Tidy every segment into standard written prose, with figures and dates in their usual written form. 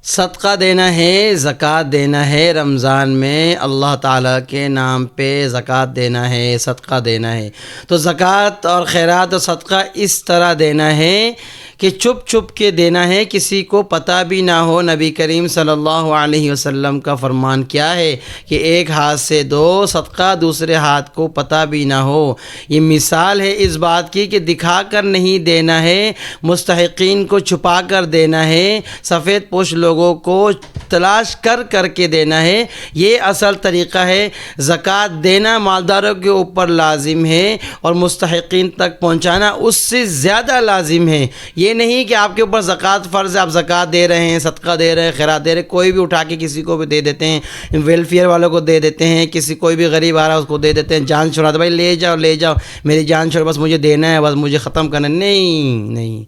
صدقہ دینا ہے، زکوٰۃ دینا ہے، رمضان میں اللہ تعالیٰ کے نام پہ زکوٰۃ دینا ہے، صدقہ دینا ہے۔ تو زکوٰۃ اور خیرات و صدقہ اس طرح دینا ہے کہ چھپ چھپ کے دینا ہے، کسی کو پتہ بھی نہ ہو۔ نبی کریم صلی اللہ علیہ وسلم کا فرمان کیا ہے کہ ایک ہاتھ سے دو صدقہ، دوسرے ہاتھ کو پتہ بھی نہ ہو۔ یہ مثال ہے اس بات کی کہ دکھا کر نہیں دینا ہے، مستحقین کو چھپا کر دینا ہے، سفید پوش لوگوں کو تلاش کر کر کے دینا ہے۔ یہ اصل طریقہ ہے۔ زکوٰۃ دینا مالداروں کے اوپر لازم ہے اور مستحقین تک پہنچانا اس سے زیادہ لازم ہے۔ یہ نہیں کہ آپ کے اوپر زکوٰۃ فرض ہے، آپ زکوٰۃ دے رہے ہیں، صدقہ دے رہے ہیں، خیرات دے رہے ہیں، کوئی بھی اٹھا کے کسی کو بھی دے دیتے ہیں، ویلفیئر والوں کو دے دیتے ہیں، کسی کوئی بھی غریب آ رہا ہے اس کو دے دیتے ہیں، جان چھڑاتے بھائی لے جاؤ لے جاؤ میری جان چھوڑ، بس مجھے دینا ہے، بس مجھے ختم کرنا ہے۔ نہیں،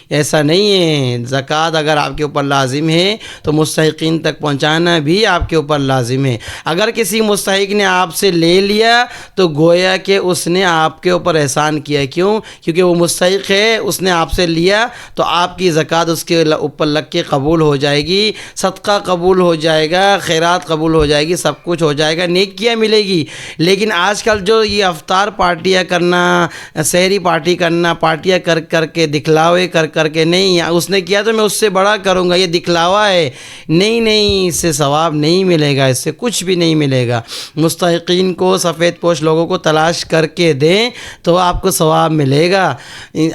ایسا نہیں ہے۔ زکوٰۃ اگر آپ کے اوپر لازم ہے تو مستحقین تک پہنچانا بھی آپ کے اوپر لازم ہے۔ اگر کسی مستحق نے آپ سے لے لیا تو گویا کہ اس نے آپ کے اوپر احسان کیا۔ کیوں؟ کیونکہ وہ مستحق ہے، اس نے آپ سے لیا تو آپ کی زکوٰۃ اس کے اوپر لگ کے قبول ہو جائے گی، صدقہ قبول ہو جائے گا، خیرات قبول ہو جائے گی، سب کچھ ہو جائے گا، نیکیاں ملے گی۔ لیکن آج کل جو یہ افطار پارٹیاں کرنا، سحری پارٹی کرنا، پارٹیاں کر کر کے دکھلاوے کر کر کے، نہیں اس نے کیا تو میں اس سے بڑا کروں گا، یہ دکھلاوا ہے۔ نہیں، اس سے ثواب نہیں ملے گا، اس سے کچھ بھی نہیں ملے گا۔ مستحقین کو، سفید پوش لوگوں کو تلاش کر کے دیں تو آپ کو ثواب ملے گا۔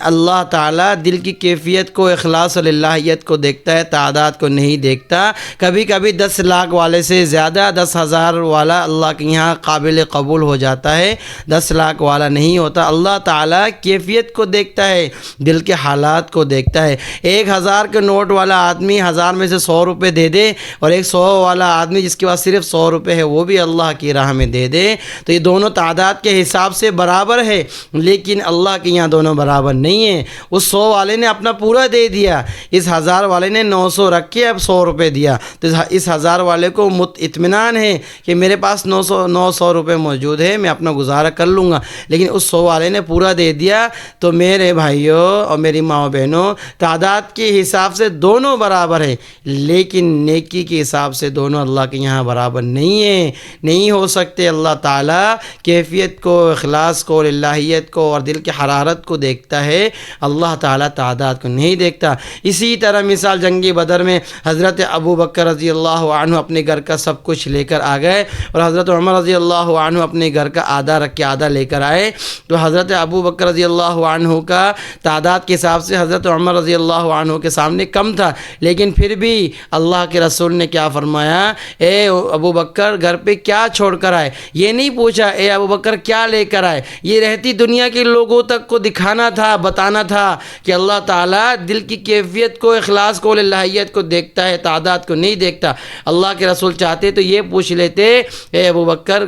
اللہ تعالیٰ دل کی کیفیت کو، اخلاص اور للہیت کو دیکھتا ہے، تعداد کو نہیں دیکھتا۔ کبھی کبھی 10 لاکھ والے سے زیادہ 10,000 والا اللہ کے یہاں قابل قبول ہو جاتا ہے، 10 لاکھ والا نہیں ہوتا۔ اللہ تعالیٰ کیفیت کو دیکھتا ہے، دل کے حالات کو دیکھتا ہے۔ 1,000 کے نوٹ والا آدمی 1000 میں سے 100 روپے دے دے اور ایک 100 والا آدمی جس کے پاس صرف 100 روپے ہے وہ بھی اللہ کی راہ میں دے دے تو یہ دونوں تعداد کے حساب سے برابر ہے، لیکن اللہ کے یہاں دونوں برابر نہیں ہیں۔ اس 100 والے نے اپنا پورا دے دیا، اس 1000 والے نے 900 رکھ کے اب 100 روپے دیا، تو اس 1000 والے کو اطمینان ہے کہ میرے پاس 900 روپے موجود ہے، میں اپنا گزارا کر لوں گا، لیکن اس 100 والے نے پورا دے دیا۔ تو میرے بھائیوں اور میری ماں بہنوں، تعداد کے حساب سے دونوں برابر ہیں، لیکن نیکی کے حساب سے دونوں اللہ کے یہاں برابر نہیں ہیں، نہیں ہو سکتے۔ اللہ تعالیٰ کیفیت کو، اخلاص کو، للہیت کو اور دل کی حرارت کو دیکھتا ہے، اللہ تعالیٰ تعداد کو نہیں دیکھتا۔ اسی طرح مثال جنگی بدر میں حضرت ابو بکر رضی اللہ عنہ اپنے گھر کا سب کچھ لے کر آ گئے اور حضرت عمر رضی اللہ عنہ اپنے گھر کا آدھا رکھ کے آدھا لے کر آئے، تو حضرت ابو بکر رضی اللہ عنہ کا تعداد کے حساب سے حضرت عمر رضی اللہ عنہ کے سامنے کم تھا، لیکن پھر بھی اللہ کے رسول نے کیا فرمایا؟ اے ابو بکر گھر پہ کیا چھوڑ کر آئے؟ یہ نہیں پوچھا اے ابو بکر کیا لے کر آئے، یہ رہتی دنیا کے لوگوں تک کو دکھانا تھا، بتانا تھا کہ اللہ تعالیٰ دل کی کیفیت کو، اخلاص کو، للہیت کو دیکھتا ہے، تعداد کو نہیں دیکھتا۔ اللہ کے رسول چاہتے تو یہ پوچھ لیتے اے ابو بکر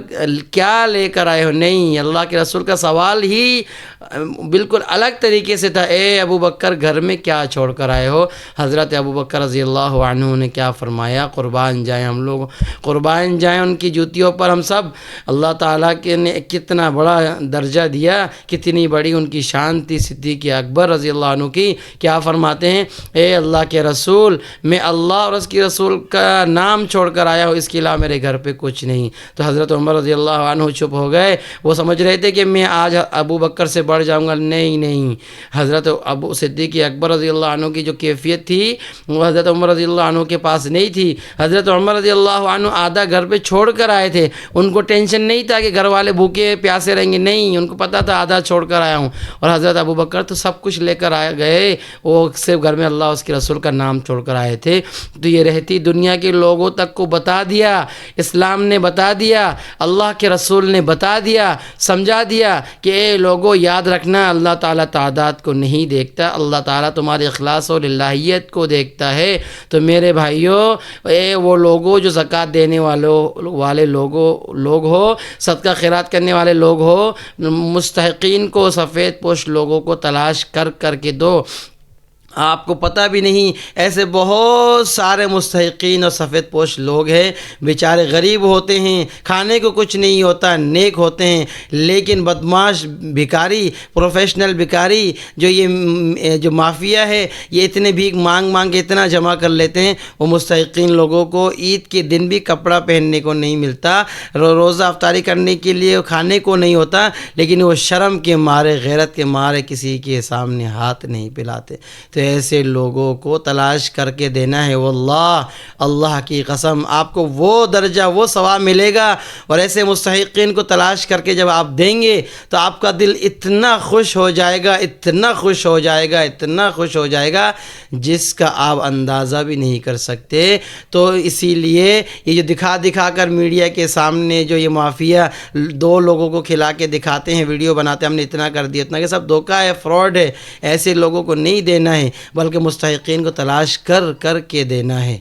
کیا لے کر آئے ہو، نہیں، اللہ کے رسول کا سوال ہی بالکل الگ طریقے سے تھا، اے ابو بکر گھر میں کیا چھوڑ کر آئے ہو۔ حضرت ابو بکر رضی اللہ عنہ نے کیا فرمایا؟ قربان جائیں ہم لوگ، قربان جائیں ان کی جوتیوں پر ہم سب۔ اللہ تعالیٰ کے نے کتنا بڑا درجہ دیا، کتنی بڑی ان کی شان تھی صدیق اکبر رضی اللہ عنہ کی۔ کیا فرماتے ہیں؟ اے اللہ کے رسول میں اللہ اور اس کی رسول کا نام چھوڑ کر آیا ہوں، اس کے علاوہ میرے گھر پہ کچھ نہیں۔ تو حضرت عمر رضی اللہ عنہ چپ ہو گئے، وہ سمجھ رہے تھے کہ میں آج ابو بکر سے بڑھ جاؤں گا، نہیں، حضرت ابو صدیق اکبر رضی اللہ عنہ کی جو کیفیت تھی وہ حضرت عمر رضی اللہ عنہ کے پاس نہیں تھی۔ حضرت عمر رضی اللہ عنہ آدھا گھر پہ چھوڑ کر آئے تھے، ان کو ٹینشن نہیں تھا کہ گھر والے بھوکے پیاسے رہیں گے، نہیں، ان کو پتہ تھا آدھا چھوڑ کر آیا ہوں۔ اور حضرت ابو بکر تو سب کچھ لے کر آئے گئے، وہ صرف گھر میں اللہ اس کے رسول کا نام چھوڑ کر آئے تھے۔ تو یہ رہتی دنیا کے لوگوں تک کو بتا دیا، اسلام نے بتا دیا، اللہ کے رسول نے بتا دیا، سمجھا دیا کہ اے لوگوں یاد رکھنا، اللہ تعالیٰ تعداد کو نہیں دیکھتا، اللہ تعالیٰ تمہارے اخلاص اور للہیت کو دیکھتا ہے۔ تو میرے بھائیوں، اے وہ لوگوں جو زکوٰۃ دینے والے لوگ ہو، صدقہ خیرات کرنے والے لوگ ہو، مستحقین کو، سفید پوش لوگوں کو تلاش کر کر کے دو۔ آپ کو پتہ بھی نہیں، ایسے بہت سارے مستحقین اور سفید پوش لوگ ہیں، بیچارے غریب ہوتے ہیں، کھانے کو کچھ نہیں ہوتا، نیک ہوتے ہیں، لیکن بدمعاش بھکاری، پروفیشنل بھکاری، جو مافیا ہے، یہ اتنے بھیک مانگ مانگ کے اتنا جمع کر لیتے ہیں، وہ مستحقین لوگوں کو عید کے دن بھی کپڑا پہننے کو نہیں ملتا، روزہ افطاری کرنے کے لیے کھانے کو نہیں ہوتا، لیکن وہ شرم کے مارے، غیرت کے مارے کسی کے سامنے ہاتھ نہیں پھیلاتے۔ تو ایسے لوگوں کو تلاش کر کے دینا ہے، واللہ اللہ کی قسم آپ کو وہ درجہ، وہ ثواب ملے گا۔ اور ایسے مستحقین کو تلاش کر کے جب آپ دیں گے تو آپ کا دل اتنا خوش ہو جائے گا، اتنا خوش ہو جائے گا، اتنا خوش ہو جائے گا جس کا آپ اندازہ بھی نہیں کر سکتے۔ تو اسی لیے یہ جو دکھا کر میڈیا کے سامنے جو یہ مافیا دو لوگوں کو کھلا کے دکھاتے ہیں، ویڈیو بناتے ہیں، ہم نے اتنا کر دیا، اتنا کہ سب دھوکہ ہے، فراڈ ہے، ایسے لوگوں کو نہیں دینا ہے، بلکہ مستحقین کو تلاش کر کے دینا ہے۔